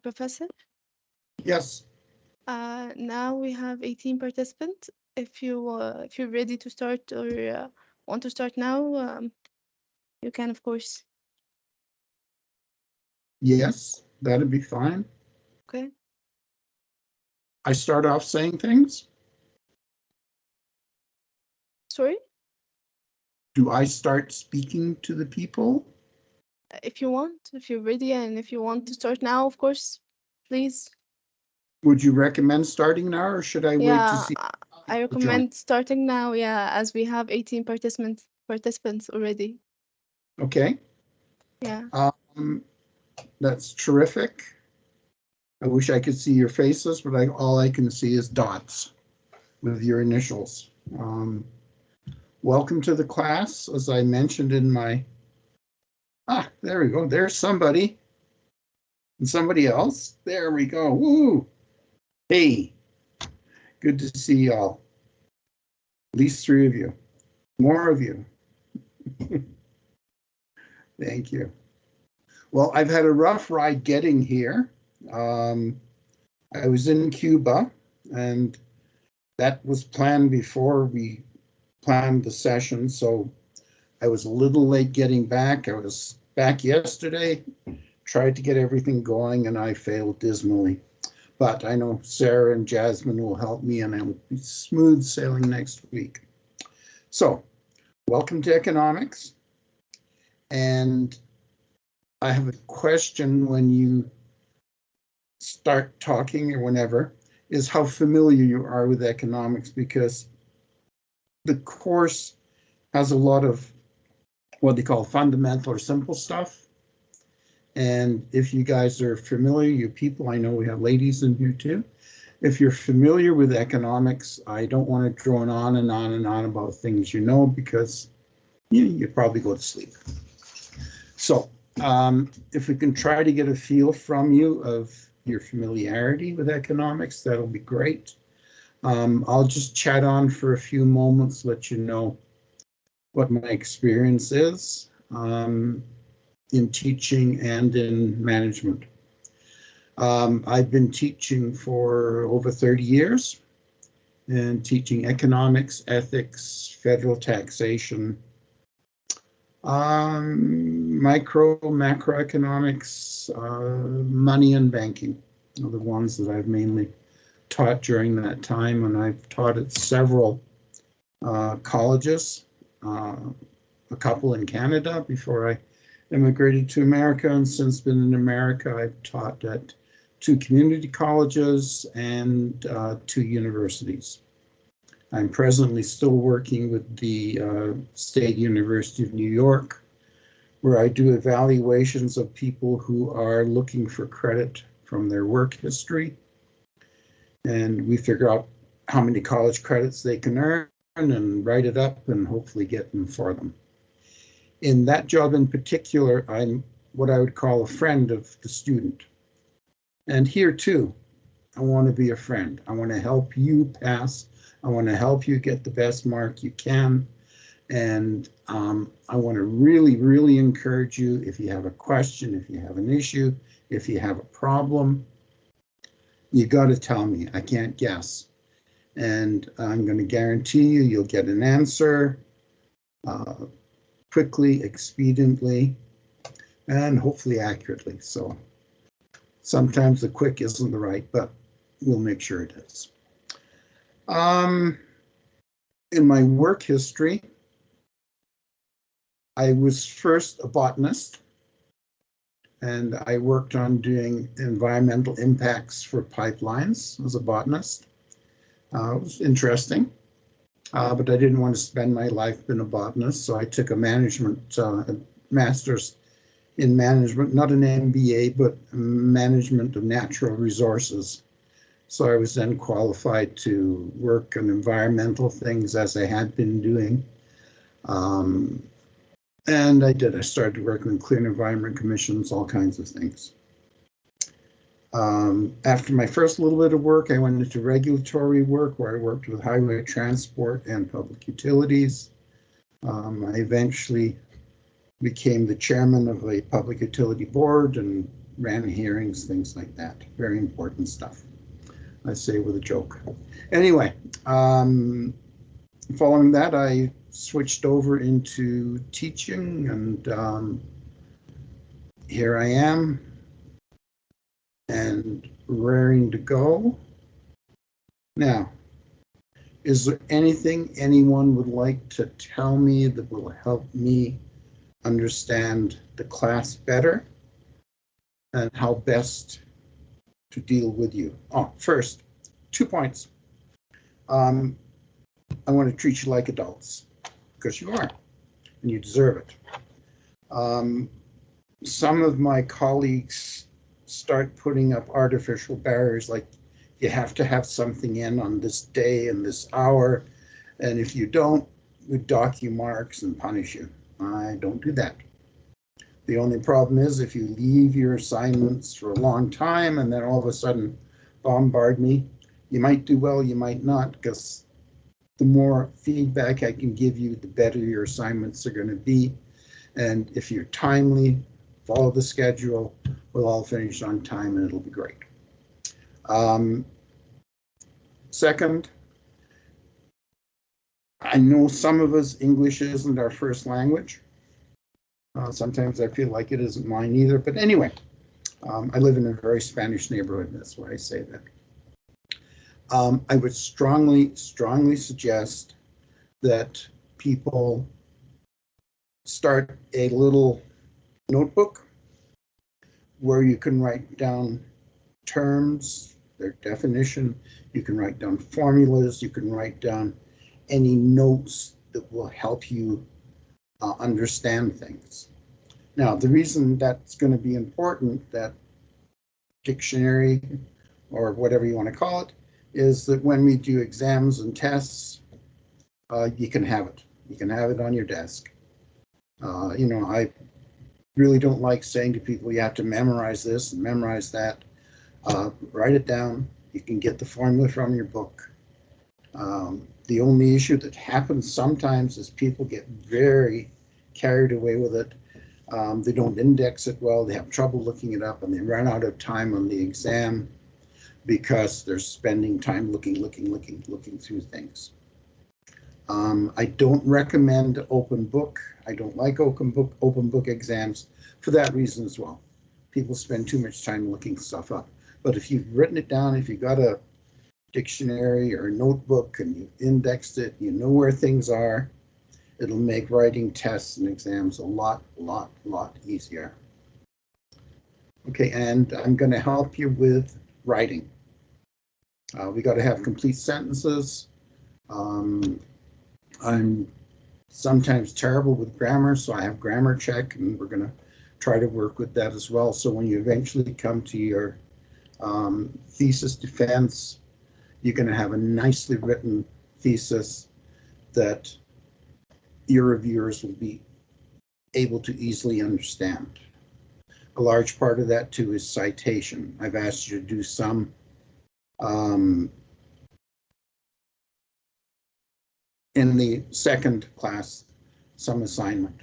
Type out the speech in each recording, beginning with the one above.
Professor, Yes. now we have 18 participants. If you're ready to start or want to start now, you can, of course. Yes, that'd be fine. Okay. I start off saying things. Sorry? Do I start speaking to the people? If you want, if you're ready and if you want to start now, of course, please. Would you recommend starting now, or should I wait to Yeah, see I people join? recommend starting now, yeah, as we have 18 participants already. Okay. Yeah. Um, that's terrific. I wish I could see your faces, but all I can see is dots with your initials. Welcome to the class. As I mentioned in my, there we go. There's somebody and somebody else. There we go. Woo! Hey, good to see y'all. At least 3 of you. More of you. Thank you. Well, I've had a rough ride getting here. I was in Cuba, and that was planned before we planned the session, so I was a little late getting back. I was back yesterday, tried to get everything going, and I failed dismally. But I know Sarah and Jasmine will help me, and I'll be smooth sailing next week. So, welcome to economics. And I have a question when you start talking or whenever, is how familiar you are with economics, because the course has a lot of what they call fundamental or simple stuff. And if you guys are familiar, you people, I know we have ladies in here too. If you're familiar with economics, I don't want to drone on and on and on about things you know, because you probably go to sleep. So if we can try to get a feel from you of your familiarity with economics, that'll be great. I'll just chat on for a few moments, let you know what my experience is in teaching and in management. I've been teaching for over 30 years and teaching economics, ethics, federal taxation, macroeconomics, money and banking are the ones that I've mainly taught during that time, and I've taught at several colleges, a couple in Canada before I immigrated to America, and since been in America, I've taught at 2 community colleges and 2 universities. I'm presently still working with the State University of New York, where I do evaluations of people who are looking for credit from their work history. And we figure out how many college credits they can earn and write it up and hopefully get them for them. In that job in particular, I'm what I would call a friend of the student. And here too, I want to be a friend. I want to help you pass. I want to help you get the best mark you can. And I want to really, really encourage you, if you have a question, if you have an issue, if you have a problem, you got to tell me. I can't guess. And I'm going to guarantee you, you'll get an answer quickly, expediently, and hopefully accurately. So sometimes the quick isn't the right, but we'll make sure it is. In my work history, I was first a botanist, and I worked on doing environmental impacts for pipelines as a botanist. It was interesting, but I didn't want to spend my life being a botanist, so I took a master's in management, not an MBA, but management of natural resources. So I was then qualified to work on environmental things as I had been doing. And I did. I started working in clean environment commissions, all kinds of things. After my first little bit of work, I went into regulatory work where I worked with highway transport and public utilities. I eventually became the chairman of a public utility board and ran hearings, things like that. Very important stuff. I say with a joke. Anyway, following that, I switched over into teaching, and here I am, and raring to go. Now, is there anything anyone would like to tell me that will help me understand the class better and how best to deal with you? Oh, first, 2 points. I want to treat you like adults, because you are, and you deserve it. Some of my colleagues start putting up artificial barriers, like you have to have something in on this day and this hour, and if you don't, we dock you marks and punish you. I don't do that. The only problem is if you leave your assignments for a long time and then all of a sudden bombard me, you might do well, you might not, because the more feedback I can give you, the better your assignments are going to be. And if you're timely, follow the schedule, we'll all finish on time and it'll be great. Second, I know some of us, English isn't our first language. Sometimes I feel like it isn't mine either. But anyway, I live in a very Spanish neighborhood. That's why I say that. I would strongly suggest that people start a little notebook where you can write down terms, their definition. You can write down formulas. You can write down any notes that will help you understand things. Now, the reason that's going to be important, that dictionary or whatever you want to call it, is that when we do exams and tests, you can have it. You can have it on your desk. I really don't like saying to people, you have to memorize this and memorize that. Write it down. You can get the formula from your book. The only issue that happens sometimes is people get very carried away with it. They don't index it well. They have trouble looking it up, and they run out of time on the exam because they're spending time looking through things. I don't recommend open book. I don't like open book exams for that reason as well. People spend too much time looking stuff up. But if you've written it down, if you got a dictionary or a notebook and you've indexed it, you know where things are, it'll make writing tests and exams a lot easier. Okay, and I'm going to help you with writing. We got to have complete sentences. I'm sometimes terrible with grammar, so I have grammar check, and we're going to try to work with that as well. So when you eventually come to your thesis defense, you're going to have a nicely written thesis that your reviewers will be able to easily understand. A large part of that too is citation. I've asked you to do some in the second class, some assignment.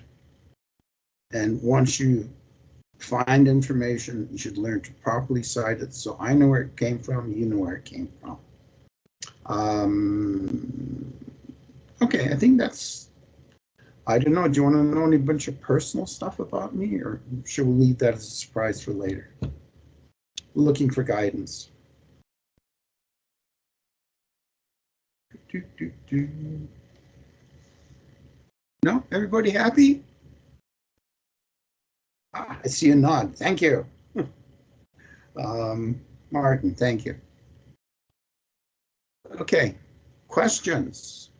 And once you find information, you should learn to properly cite it. So I know where it came from, you know where it came from. Okay, I think that's, I don't know, do you want to know any bunch of personal stuff about me, or should we leave that as a surprise for later? Looking for guidance. No, everybody happy? I see a nod. Thank you. Martin, thank you. Okay, questions?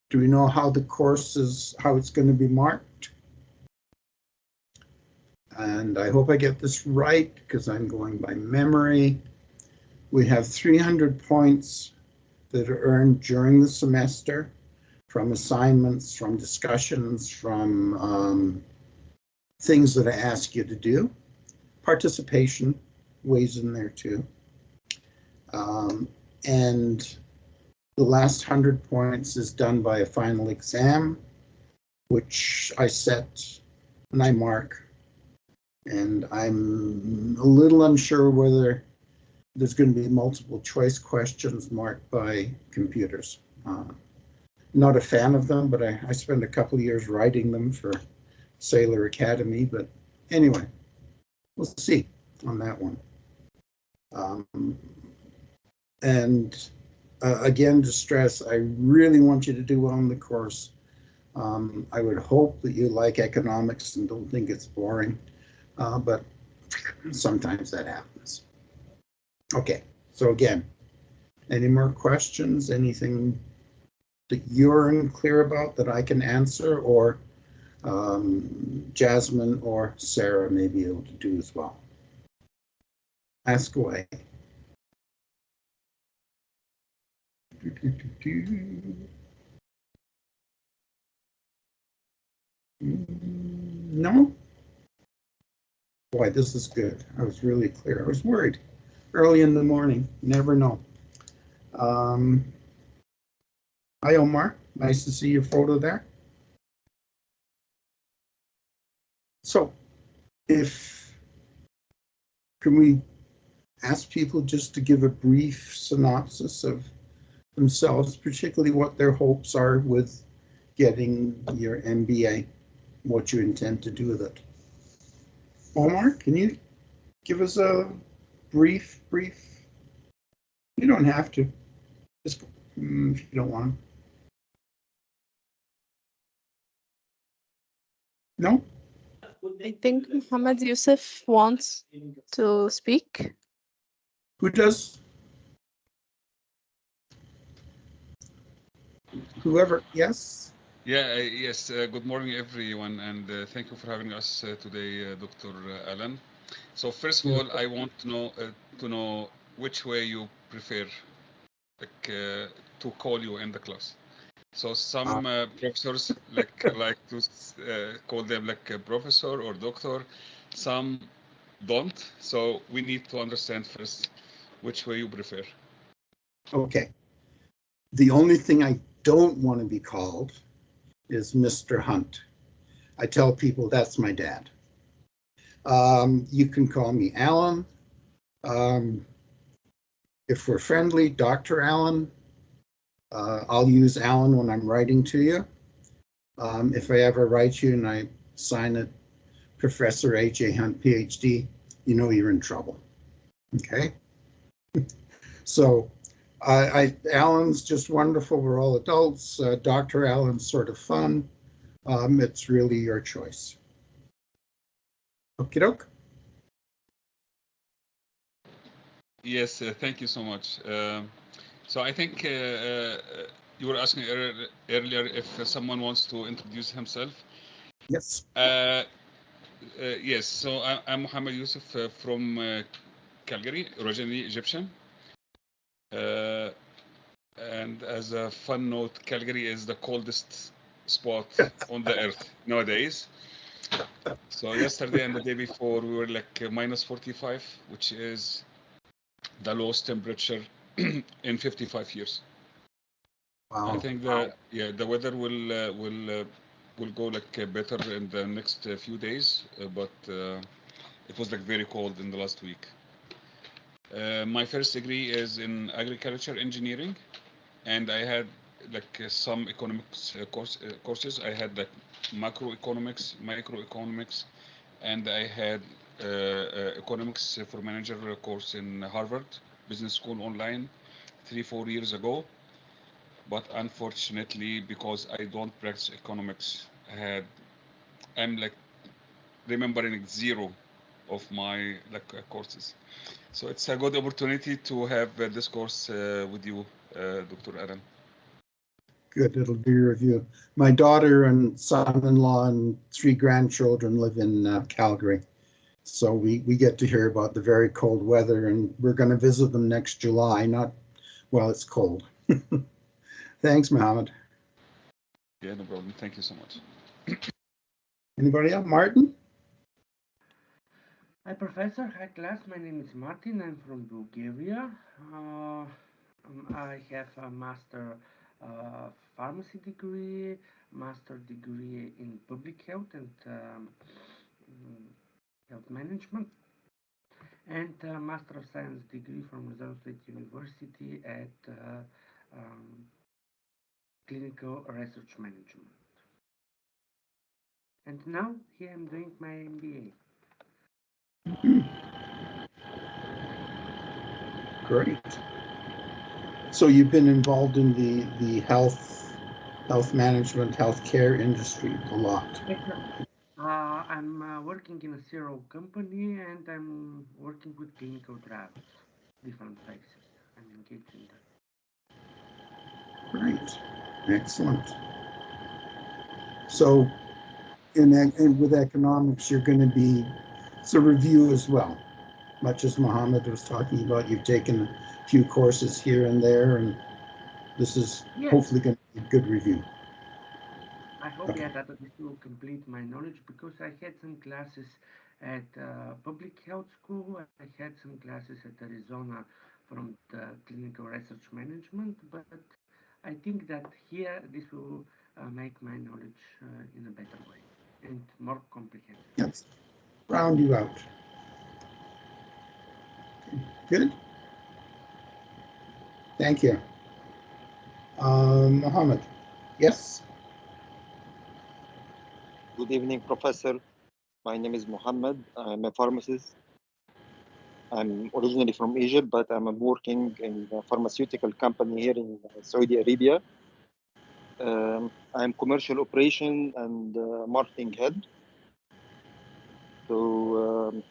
Do we know how the course is, how it's going to be marked? And I hope I get this right because I'm going by memory. We have 300 points that are earned during the semester from assignments, from discussions, from things that I ask you to do. Participation weighs in there too. and the last 100 points is done by a final exam, which I set and I mark. And I'm a little unsure whether there's going to be multiple choice questions marked by computers. Not a fan of them, but I spent a couple of years writing them for Sailor Academy. But anyway, we'll see on that one. And again, to stress, I really want you to do well in the course. I would hope that you like economics and don't think it's boring, but sometimes that happens. Okay, so again, any more questions? Anything that you're unclear about that I can answer, or Jasmine or Sarah may be able to do as well? Ask away. No? Boy, this is good. I was really clear. I was worried. Early in the morning. Never know. Hi, Omar. Nice to see your photo there. So, can we ask people just to give a brief synopsis of themselves, particularly what their hopes are with getting your MBA, what you intend to do with it? Omar, can you give us a brief? You don't have to. Just if you don't want to. No? I think Muhammad Yusuf wants to speak. Who does? Whoever, yes? Yeah, yes. Good morning, everyone, and thank you for having us today, Dr. Alan. So first of all, I want to know which way you prefer, like, to call you in the class. So some professors like to call them like a professor or doctor. Some don't. So we need to understand first which way you prefer. Okay. The only thing I don't want to be called is Mr. Hunt. I tell people that's my dad. You can call me Alan. If we're friendly, Dr. Alan. I'll use Alan when I'm writing to you. If I ever write you and I sign it Professor H.A. Hunt, PhD, you know you're in trouble. Okay? So Alan's just wonderful. We're all adults. Dr. Alan's sort of fun. It's really your choice. Okie doke. Yes, thank you so much. So I think you were asking earlier if someone wants to introduce himself. Yes. Yes, so I'm Muhammad Yusuf from Calgary, originally Egyptian. And as a fun note, Calgary is the coldest spot on the earth nowadays. So yesterday and the day before, we were like minus 45, which is the lowest temperature in 55 years. Wow. I think the weather will go like better in the next few days, but it was like very cold in the last week. My first degree is in agriculture engineering, and I had like some economics courses. I had like macroeconomics, microeconomics, and I had economics for manager course in Harvard Business School online 3-4 years ago. But unfortunately, because I don't practice economics, I'm like remembering zero of my like courses. So it's a good opportunity to have this course with you, Dr. Aaron. Good. It'll be a review. My daughter and son-in-law and 3 grandchildren live in Calgary. So we get to hear about the very cold weather, and we're going to visit them next July. Not while it's cold. Thanks, Mohammed. Yeah, no problem. Thank you so much. Anybody else? Martin? Hi, Professor. Hi, class. My name is Martin. I'm from Bulgaria. I have a master pharmacy degree, master degree in public health and health management, and a master of science degree from Windsor University at clinical research management. And now here I'm doing my MBA. Great. So you've been involved in the health management, healthcare industry a lot. I'm working in a CRO company and I'm working with clinical trials, different phases. I'm engaged in that. Great. Excellent. So with economics, you're going to be, it's a review as well. Much as Mohammed was talking about, you've taken a few courses here and there, and this is hopefully going to be a good review. I hope that this will complete my knowledge because I had some classes at public health school. I had some classes at Arizona from the clinical research management, but I think that here this will make my knowledge in a better way and more comprehensive. Yes. Round you out. Okay. Good. Thank you. Mohammed. Yes. Good evening, Professor. My name is Mohammed. I'm a pharmacist. I'm originally from Egypt, but I'm working in a pharmaceutical company here in Saudi Arabia. I'm commercial operation and marketing head. So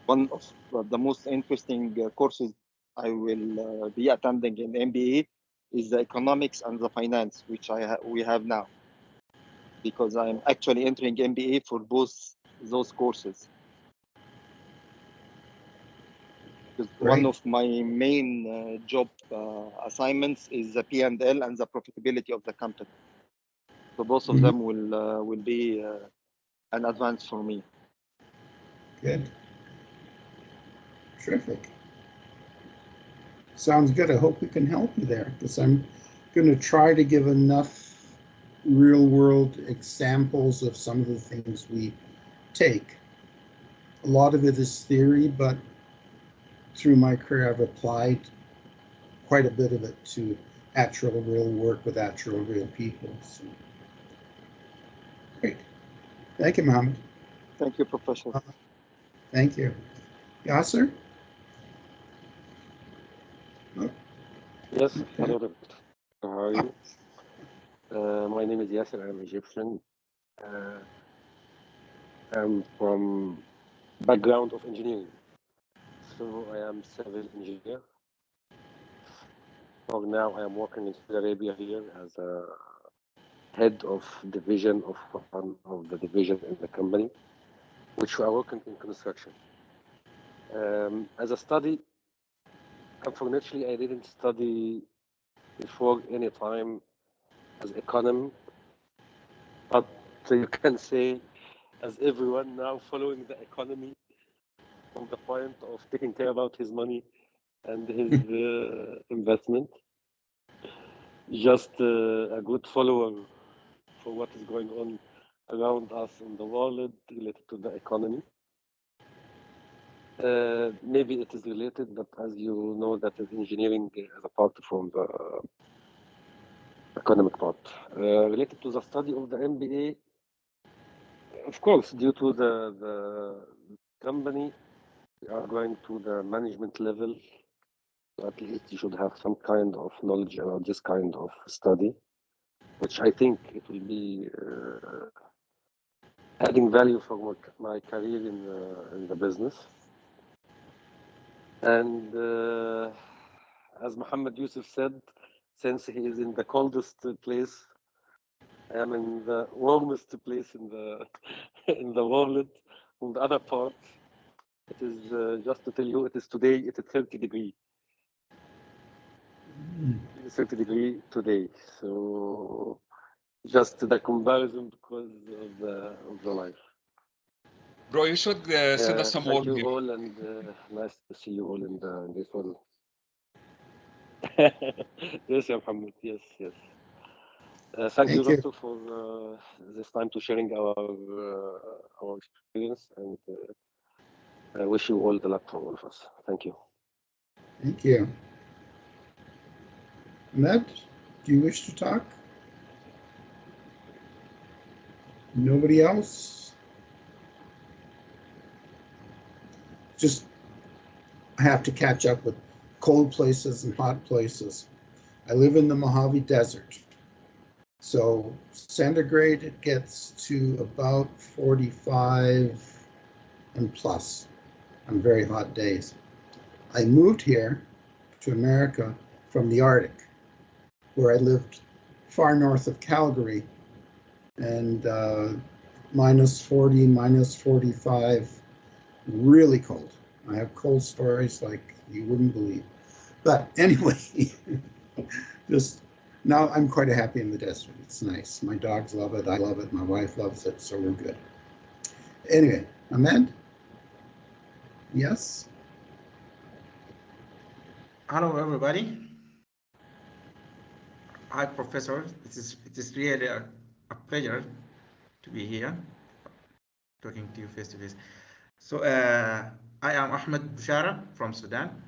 one of the most interesting courses I will be attending in MBA is the economics and the finance, which we have now, because I'm actually entering MBA for both those courses. One of my main job assignments is the P&L and the profitability of the company. So both of them will be an advance for me. Good. Terrific. Sounds good. I hope we can help you there, because I'm going to try to give enough real world examples of some of the things we take. A lot of it is theory, but through my career, I've applied quite a bit of it to actual real work with actual real people. So. Great. Thank you, Mohammed. Thank you, Professor. Thank you. Yasser? Oh. Yes, okay. Hello, Doctor. How are you? My name is Yasser. I'm Egyptian. I'm from background of engineering. So I am civil engineer. For now, I am working in Saudi Arabia here as a head of division of one of the division in the company, which we are working in construction. As a study, unfortunately, I didn't study before any time as economy, but you can say as everyone now following the economy from the point of taking care about his money and his investment. Just a good follower for what is going on around us in the world related to the economy. Maybe it is related, but as you know, that is engineering as a part from the economic part. Related to the study of the MBA, of course, due to the company, we are going to the management level. At least you should have some kind of knowledge about this kind of study, which I think it will be adding value for my career in the business. And as Muhammad Yusuf said, since he is in the coldest place, I am in the warmest place in the in the world. On the other part, it is just to tell you, it is today. It is 30 degrees. It is 30 degrees today. So just the comparison because of the life. Bro, you should send us some more. Thank you all, and nice to see you all in this one. Yes, ya Muhammad. Yes, yes. Thank you, Thank you. Doctor, for this time to sharing our experience, and I wish you all the luck for all of us. Thank you. Thank you. Ahmed, do you wish to talk? Nobody else? Just I have to catch up with cold places and hot places. I live in the Mojave Desert. So centigrade, it gets to about 45 and plus on very hot days. I moved here to America from the Arctic, where I lived far north of Calgary, and minus 40, minus 45, really cold. I have cold stories like you wouldn't believe. But anyway, just now I'm quite happy in the desert. It's nice. My dogs love it. I love it. My wife loves it. So we're good. Anyway, Ahmed? Yes? Hello, everybody. Hi, Professor. It is really a pleasure to be here, talking to you face to face. So, I am Ahmed Bushara from Sudan.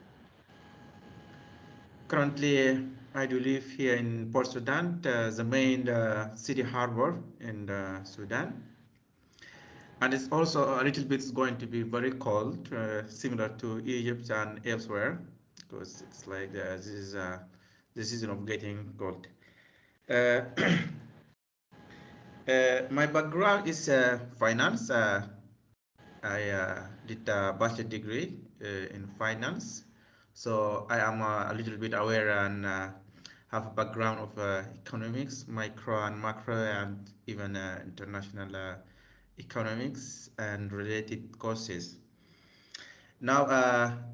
Currently, I do live here in Port Sudan, the main city harbor in Sudan. And it's also a little bit going to be very cold, similar to Egypt and elsewhere, because it's like this is the season of getting cold. Uh, my background is finance. I did a bachelor degree in finance, so I am a little bit aware and have a background of economics, micro and macro, and even international economics and related courses. Now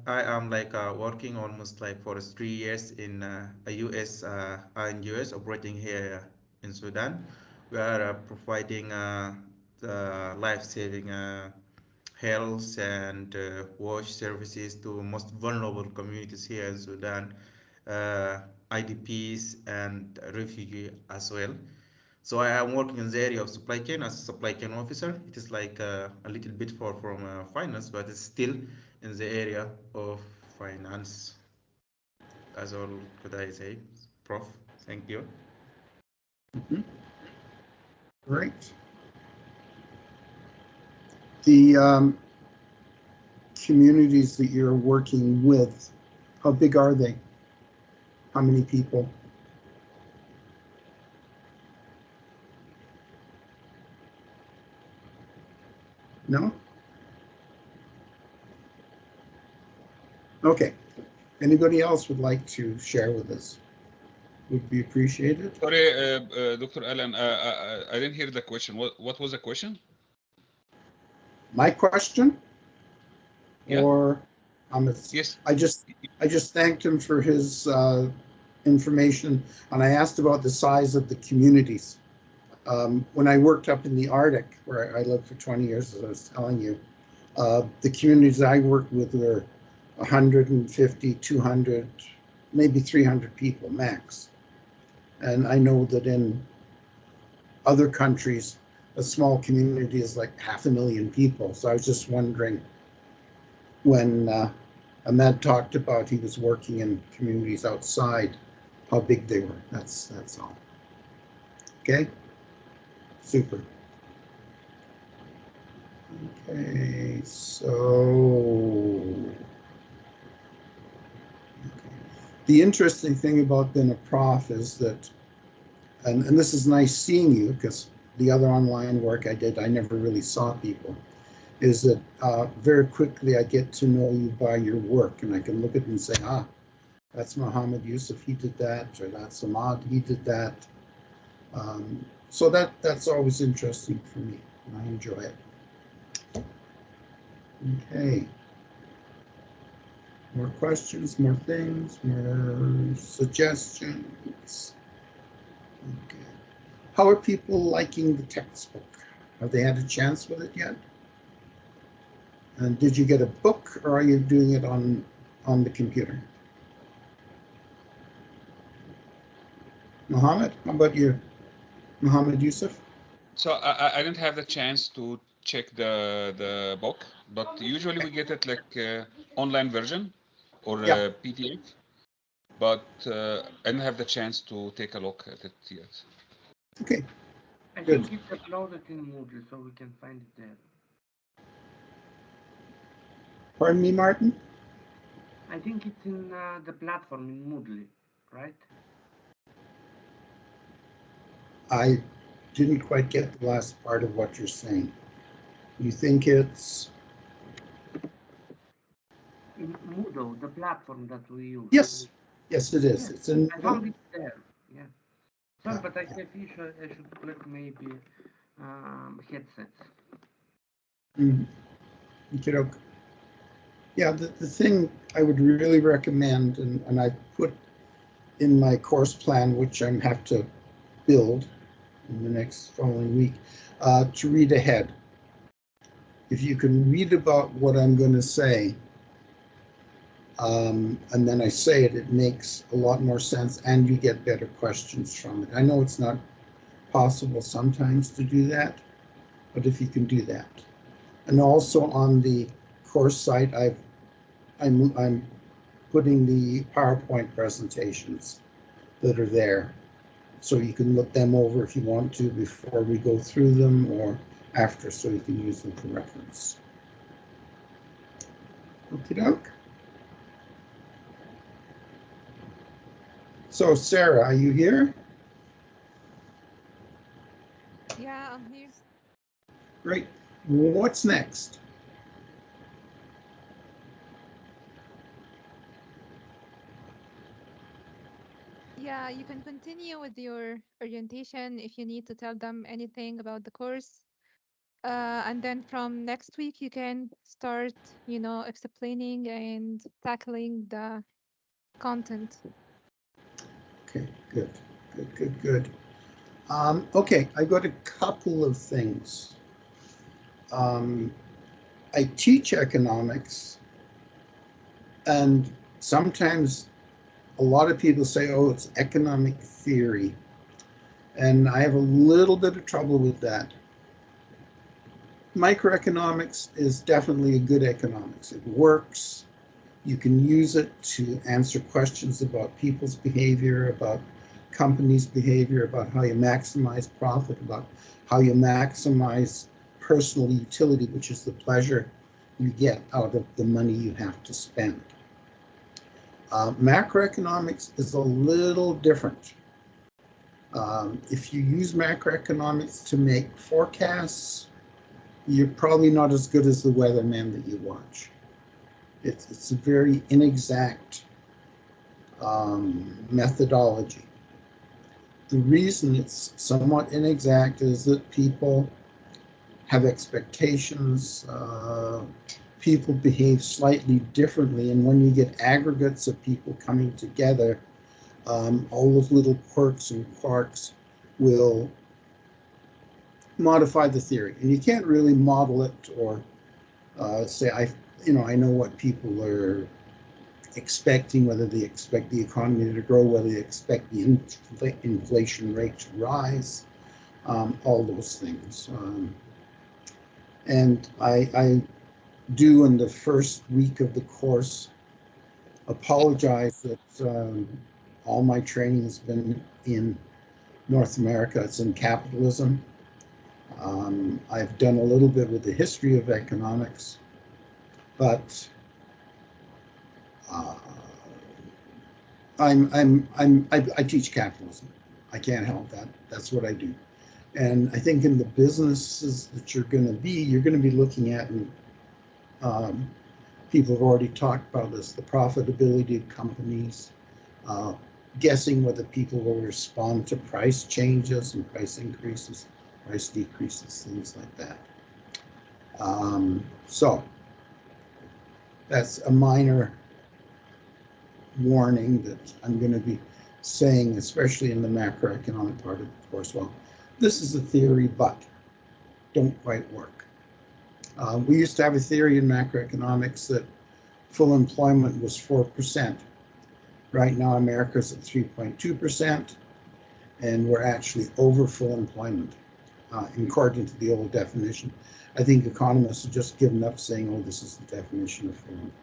I am like working almost like for 3 years in a US in US operating here in Sudan. We are providing the life-saving health and wash services to most vulnerable communities here in Sudan, IDPs and refugee as well. So I am working in the area of supply chain as a supply chain officer. It is like a little bit far from finance, but it's still in the area of finance. That's all could I say, Prof. Thank you. Great. The communities that you're working with, how big are they? How many people? No? Okay. Anybody else would like to share with us? Would be appreciated. Sorry, Dr. Alan, I didn't hear the question. What was the question? My question? Yeah. Or Yes. I just thanked him for his information, and I asked about the size of the communities. When I worked up in the Arctic, where I lived for 20 years, as I was telling you, the communities I worked with were 150, 200, maybe 300 people max. And I know that in other countries, a small community is like 500,000 people. So I was just wondering, when Ahmed talked about he was working in communities outside, how big they were. That's all. Okay, super. Okay, so the interesting thing about being a prof is that, and this is nice seeing you, because the other online work I did, I never really saw people, is that very quickly I get to know you by your work, and I can look at it and say, that's Mohammed Yusuf, he did that, or that's Ahmad, he did that. So that's always interesting for me, and I enjoy it. Okay. More questions, more things, more suggestions. Okay. How are people liking the textbook? Have they had a chance with it yet? And did you get a book, or are you doing it on the computer? Mohammed, how about you? Mohammed Yusuf? So I didn't have the chance to check the book, but usually we get it like online version or Yeah. PDF. But I didn't have the chance to take a look at it yet. Okay, I good. think it's uploaded in Moodle, so we can find it there. Pardon me, Martin? I think it's in the platform in Moodle, right? I didn't quite get the last part of what you're saying. You think it's... In Moodle, the platform that we use. Yes, yes, it is. Yes, It's in I Moodle. found it there. Yeah. Sorry, Yeah, but I yeah. have issue. I should plug maybe headsets. Mhm. Okay. Yeah, the thing I would really recommend, and I put in my course plan, which I have to build in the next following week, to read ahead. If you can read about what I'm going to say, and then I say it, it makes a lot more sense, and you get better questions from it. I know it's not possible sometimes to do that, but if you can do that. And also on the course site, I'm putting the PowerPoint presentations that are there, so you can look them over if you want to before we go through them or after, so you can use them for reference. Okie doke. So Sarah, are you here? Yeah, I'm here. Great. What's next? Yeah, you can continue with your orientation if you need to tell them anything about the course. And then from next week, you can start, explaining and tackling the content. Okay, good. Okay, I got a couple of things. I teach economics, and sometimes a lot of people say, oh, it's economic theory. And I have a little bit of trouble with that. Microeconomics is definitely a good economics. It works. You can use it to answer questions about people's behavior, about companies' behavior, about how you maximize profit, about how you maximize personal utility, which is the pleasure you get out of the money you have to spend. Macroeconomics is a little different. If you use macroeconomics to make forecasts, you're probably not as good as the weatherman that you watch. It's a very inexact methodology. The reason it's somewhat inexact is that people have expectations, people behave slightly differently, and when you get aggregates of people coming together, all those little quirks and quarks will modify the theory. And you can't really model it or say, I know what people are expecting, whether they expect the economy to grow, whether they expect the inflation rate to rise, all those things. And I do, in the first week of the course, apologize that all my training has been in North America. It's in capitalism. I've done a little bit with the history of economics, but I teach capitalism. I can't help that. That's what I do. And I think in the businesses that you're going to be looking at, and people have already talked about this, the profitability of companies, guessing whether people will respond to price changes and price increases, price decreases, things like that. So that's a minor warning that I'm going to be saying, especially in the macroeconomic part of the course. Well, this is a theory, but don't quite work. We used to have a theory in macroeconomics that full employment was 4%. Right now, America's at 3.2%. and we're actually over full employment, according to the old definition. I think economists have just given up saying, oh, this is the definition of full employment.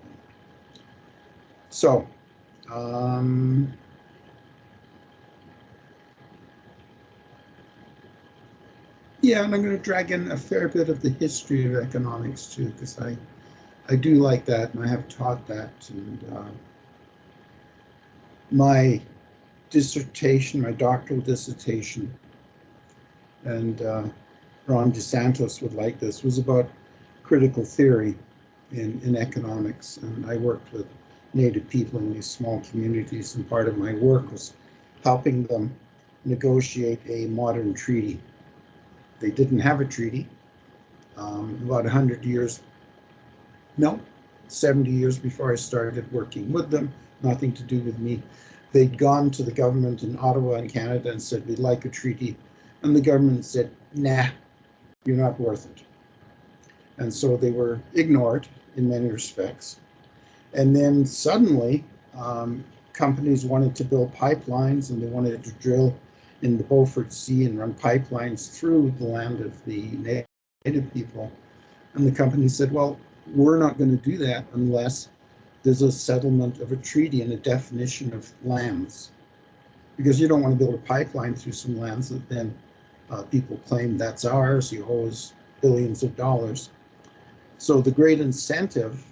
So, yeah, and I'm going to drag in a fair bit of the history of economics too, because I do like that, and I have taught that. And my dissertation, my doctoral dissertation, and Ron DeSantos would like this, was about critical theory in economics. And I worked with Native people in these small communities, and part of my work was helping them negotiate a modern treaty. They didn't have a treaty. About 100 years, no, 70 years before I started working with them, nothing to do with me. They'd gone to the government in Ottawa in Canada and said, we'd like a treaty. And the government said, nah, you're not worth it. And so they were ignored in many respects. And then suddenly, companies wanted to build pipelines, and they wanted to drill in the Beaufort Sea and run pipelines through the land of the Native people. And the company said, well, we're not going to do that unless there's a settlement of a treaty and a definition of lands. Because you don't want to build a pipeline through some lands that then people claim that's ours, you owe us billions of dollars. So the great incentive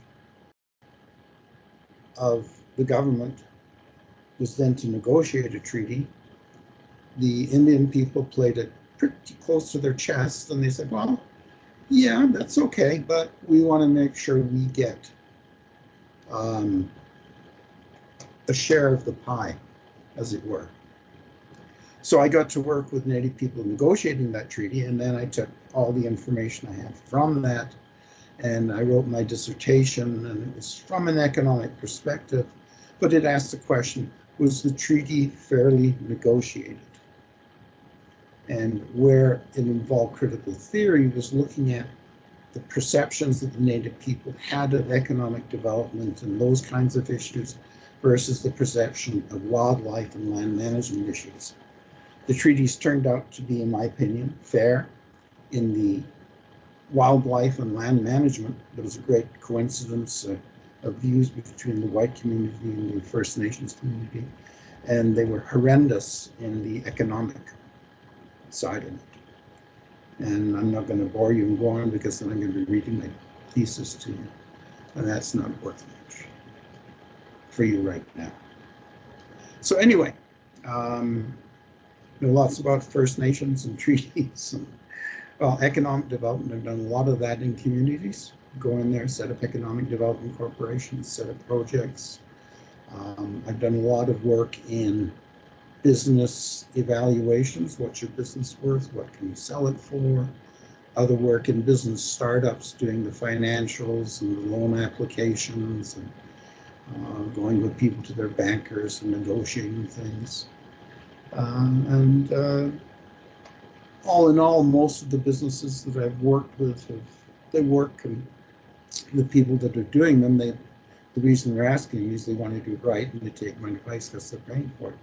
of the government was then to negotiate a treaty. The Indian people played it pretty close to their chest, and they said, well, yeah, that's okay, but we want to make sure we get a share of the pie, as it were. So I got to work with Native people negotiating that treaty, and then I took all the information I had from that, and I wrote my dissertation, and it was from an economic perspective, but it asked the question, was the treaty fairly negotiated? And where it involved critical theory was looking at the perceptions that the Native people had of economic development and those kinds of issues versus the perception of wildlife and land management issues. The treaties turned out to be, in my opinion, fair in the wildlife and land management. There was a great coincidence of views between the white community and the First Nations community, and they were horrendous in the economic side of it. And I'm not going to bore you and go on, because then I'm going to be reading my thesis to you, and that's not worth much for you right now. So anyway, know lots about First Nations and treaties. And, well, economic development, I've done a lot of that in communities. Go in there, set up economic development corporations, set up projects. I've done a lot of work in business evaluations. What's your business worth? What can you sell it for? Other work in business startups, doing the financials and the loan applications, and going with people to their bankers and negotiating things. All in all, most of the businesses that I've worked with, they work, and the people that are doing them, the reason they're asking is they want to do it right, and they take my advice because they're paying for it.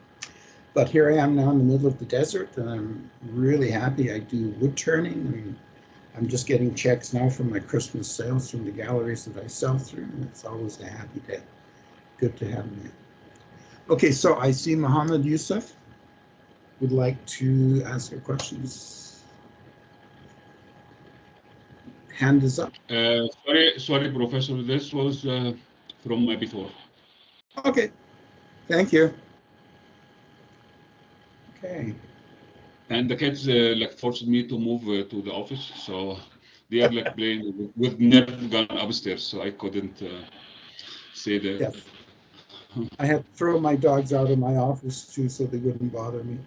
But here I am now in the middle of the desert, and I'm really happy. I do wood turning. I mean, I'm just getting checks now from my Christmas sales from the galleries that I sell through, and it's always a happy day. Good to have me. Okay, so I see Muhammad Yusuf would like to ask your questions. Hand is up. Sorry, Professor. This was from before. Okay, thank you. Okay. And the kids like forced me to move to the office, so they are like playing with Nerf gun upstairs, so I couldn't say that. Yes. I had to throw my dogs out of my office too, so they wouldn't bother me.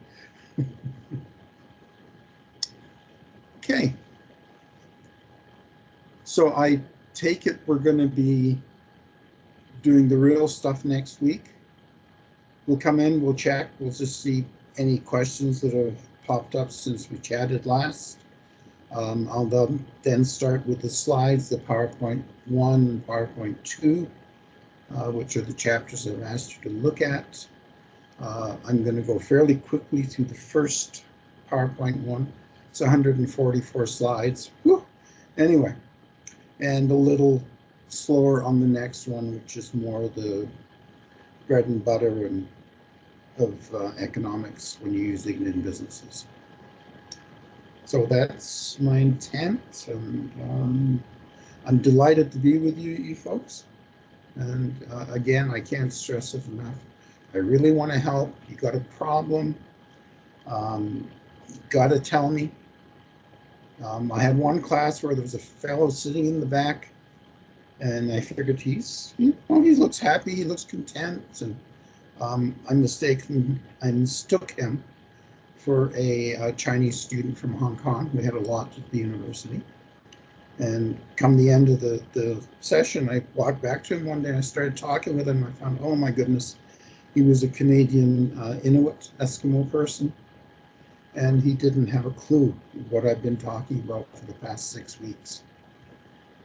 Okay. So I take it we're going to be doing the real stuff next week. We'll come in, we'll check, we'll just see any questions that have popped up since we chatted last. I'll then start with the slides, the PowerPoint 1 and PowerPoint 2, which are the chapters I've asked you to look at. I'm going to go fairly quickly through the first PowerPoint one. It's 144 slides. Whew. Anyway, and a little slower on the next one, which is more the bread and butter and of economics when you're using it in businesses. So that's my intent, and I'm delighted to be with you folks. And again, I can't stress it enough. I really want to help. You got a problem, you got to tell me. I had one class where there was a fellow sitting in the back, and I figured he looks happy, he looks content, and I mistook him for a Chinese student from Hong Kong. We had a lot at the university. And come the end of the session, I walked back to him one day and I started talking with him. I found, oh my goodness, he was a Canadian Inuit Eskimo person. And he didn't have a clue what I've been talking about for the past 6 weeks.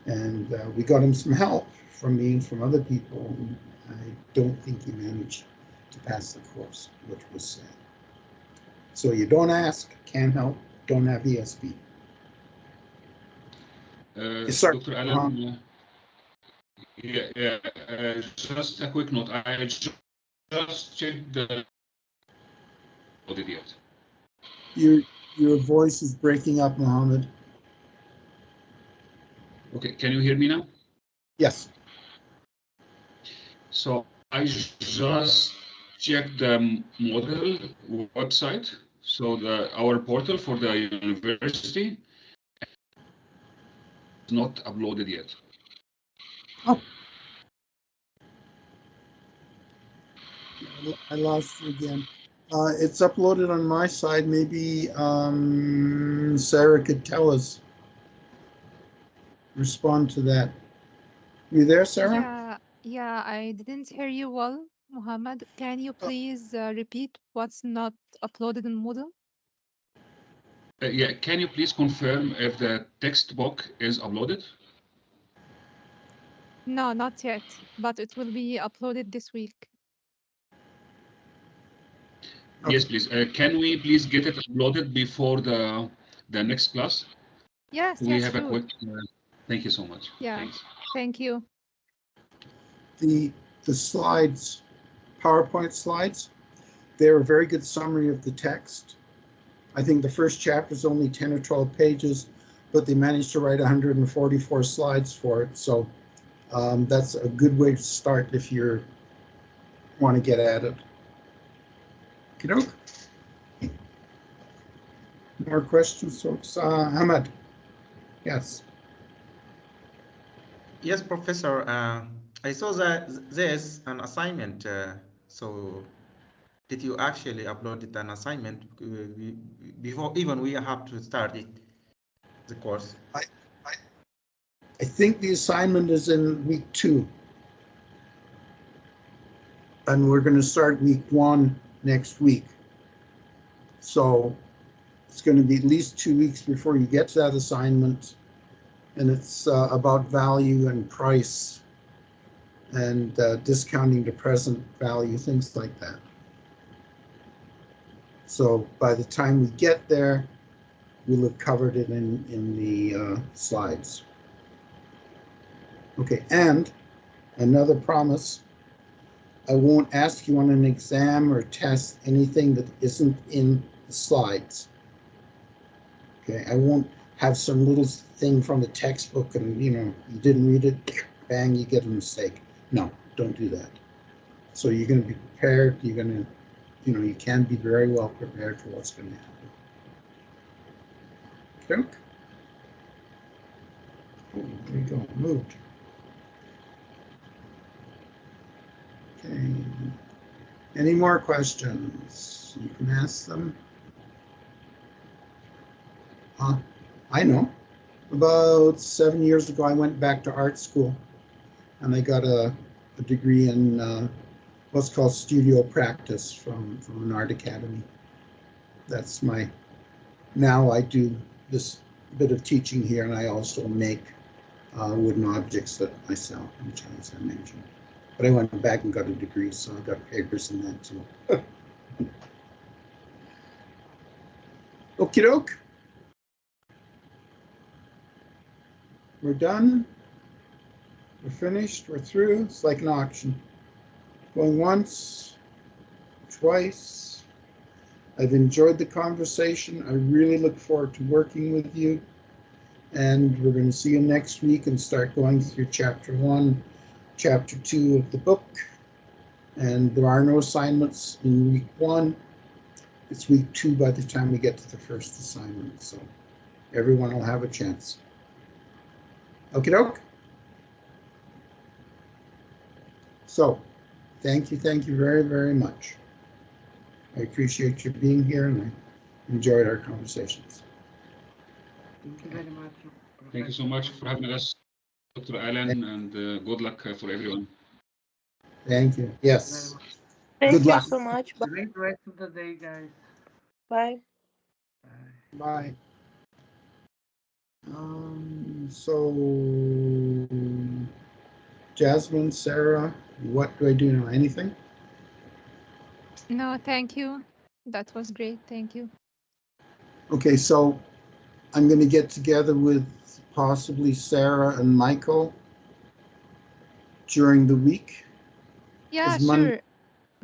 And we got him some help from me and from other people. And I don't think he managed to pass the course, which was sad. So you don't ask, can't help, don't have ESP. Sorry, Dr. Alan, just a quick note. I just checked the audit yet. Your voice is breaking up, Mohammed. Okay, can you hear me now? Yes. So I just checked the model website, so our portal for the university is not uploaded yet. Oh. I lost you again. It's uploaded on my side. Maybe Sarah could tell us. Respond to that. You there, Sarah? Yeah, I didn't hear you well, Muhammad. Can you please repeat what's not uploaded in Moodle? Yeah, can you please confirm if the textbook is uploaded? No, not yet, but it will be uploaded this week. Okay. Yes, please. Can we please get it uploaded before the next class? Yes, We yes, have a sure. quick. Thank you so much. Yeah, Thanks. thank you. The slides, PowerPoint slides, they're a very good summary of the text. I think the first chapter is only 10 or 12 pages, but they managed to write 144 slides for it. So that's a good way to start if you want to get at it. Kiddo? More questions, folks? Ahmed? Yes. Yes, Professor. I saw that there's an assignment. So did you actually upload it an assignment before even we have to start it, the course? I think the assignment is in week 2. And we're going to start week 1 next week. So it's going to be at least 2 weeks before you get to that assignment. And it's about value and price and discounting to present value, things like that. So by the time we get there, we'll have covered it in the slides. Okay, and another promise, I won't ask you on an exam or test anything that isn't in the slides. Okay, I won't have some little thing from the textbook and, you didn't read it, bang, you get a mistake. No, don't do that. So you're going to be prepared, you're going to, you can be very well prepared for what's going to happen. Okay. Oh, there you go, moved. Okay. Any more questions? You can ask them. I know. About 7 years ago, I went back to art school and I got a degree in what's called studio practice from an art academy. That's now I do this bit of teaching here, and I also make wooden objects that I sell in China, as I mentioned. But I went back and got a degree, so I got papers in that too. Okie doke. We're done. We're finished. We're through. It's like an auction. Going once, twice. I've enjoyed the conversation. I really look forward to working with you. And we're going to see you next week and start going through chapter 1, chapter 2 of the book. And there are no assignments in week 1. It's week 2 by the time we get to the first assignment. So everyone will have a chance. Okie doke. So thank you very, very much. I appreciate you being here and I enjoyed our conversations. Thank you very much. Thank you so much for having us, Dr. Alan, and good luck for everyone. Thank you. Yes. Very Good Thank you luck. so much. Bye. Great rest of the day, guys. Bye. Bye. Bye. So Jasmine, Sarah, what do I do now? Anything? No, thank you. That was great. Thank you. Okay, so I'm going to get together with possibly Sarah and Michael during the week. Yeah, Is Monday, sure.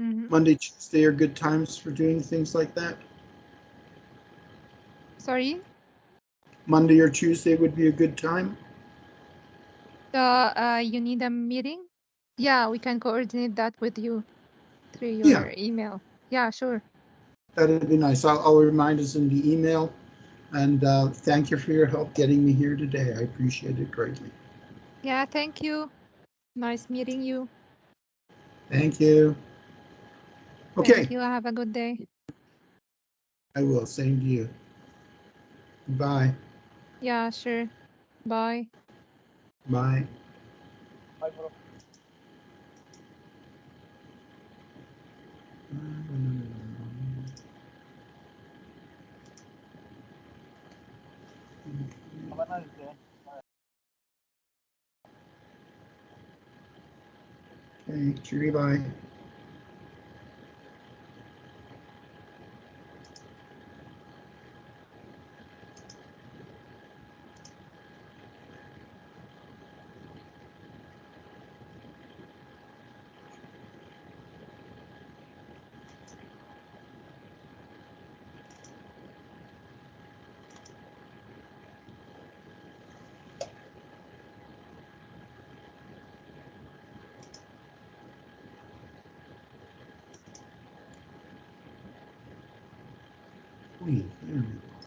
Mhm. Monday, Tuesday are good times for doing things like that? Sorry. Monday or Tuesday would be a good time? You need a meeting? Yeah, we can coordinate that with you through Yeah. your email. Yeah, sure. That'd be nice. I'll remind us in the email. And thank you for your help getting me here today. I appreciate it greatly. Yeah, thank you. Nice meeting you. Thank you. Okay, Thank you. Have a good day. I will. Same to you. Bye. Yeah, sure. Bye. Bye. Bye, Prof. Have a nice day. Okay, cheery bye. There we go.